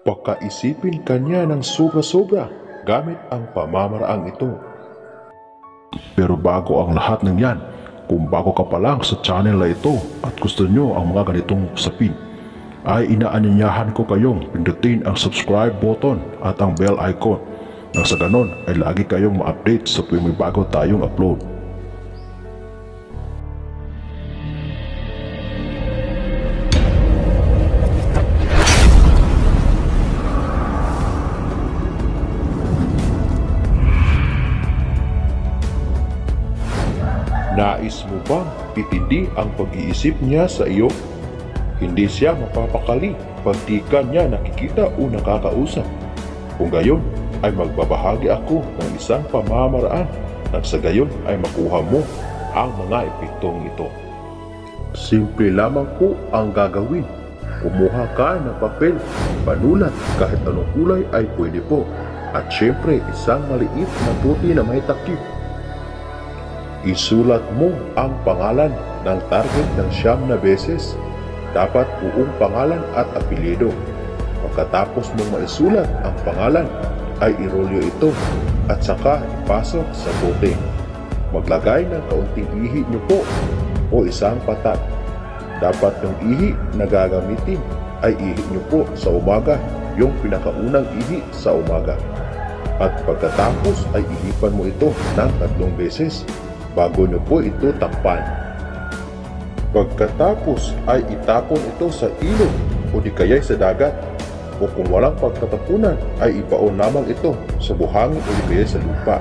Pagkaisipin kanya ng sobra-sobra gamit ang pamamaraang ito. Pero bago ang lahat ng yan, kung bago ka pa lang sa channel na ito at gusto nyo ang mga ganitong usapin, ay inaanyayahan ko kayong pindutin ang subscribe button at ang bell icon nang sa ganon ay lagi kayong ma-update sa tuwing may bago tayong upload. Nais mo bang itindi ang pag-iisip niya sa iyo? Hindi siya mapapakali pag di ka niya nakikita o nakakausap. Kung gayon ay magbabahagi ako ng isang pamamaraan nang sa gayon ay makuha mo ang mga epektong ito. Simple lamang po ang gagawin. Kumuha ka ng papel, panulat, kahit anong kulay ay pwede po. At syempre isang maliit na puti na may takip. Isulat mo ang pangalan ng target ng 9 beses. Dapat buong pangalan at apelyido. Pagkatapos mong maisulat ang pangalan, ay irolyo ito at saka ipasok sa bote. Maglagay ng kaunting ihi nyo po o isang patak. Dapat yung ihi na gagamitin ay ihi nyo po sa umaga, yung pinakaunang ihi sa umaga. At pagkatapos ay ihipan mo ito ng 3 beses bago nyo po ito takpan. Pagkatapos ay itapon ito sa ilog o di kaya'y sa dagat, o kung walang pagtatapunan ay ibaon lamang ito sa buhangin o di kaya'y sa lupa.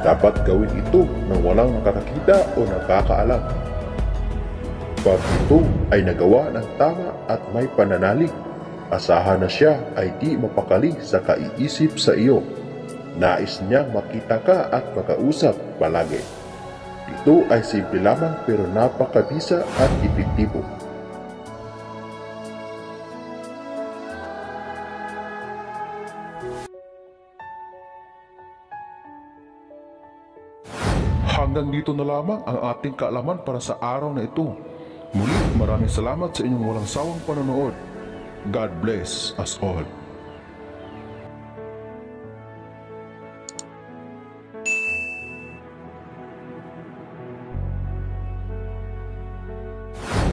Dapat gawin ito nang walang nakakakita o nakakaalam. Pag ito ay nagawa ng tama at may pananalig, asahan na siya ay di mapakali sa kaiisip sa iyo. Nais niyang makita ka at makausap palagi. Ito ay simple lamang pero napakabisa at epektibo. Hanggang dito na lamang ang ating kaalaman para sa araw na ito. Muli, maraming salamat sa inyong walang sawang panonood. God bless us all.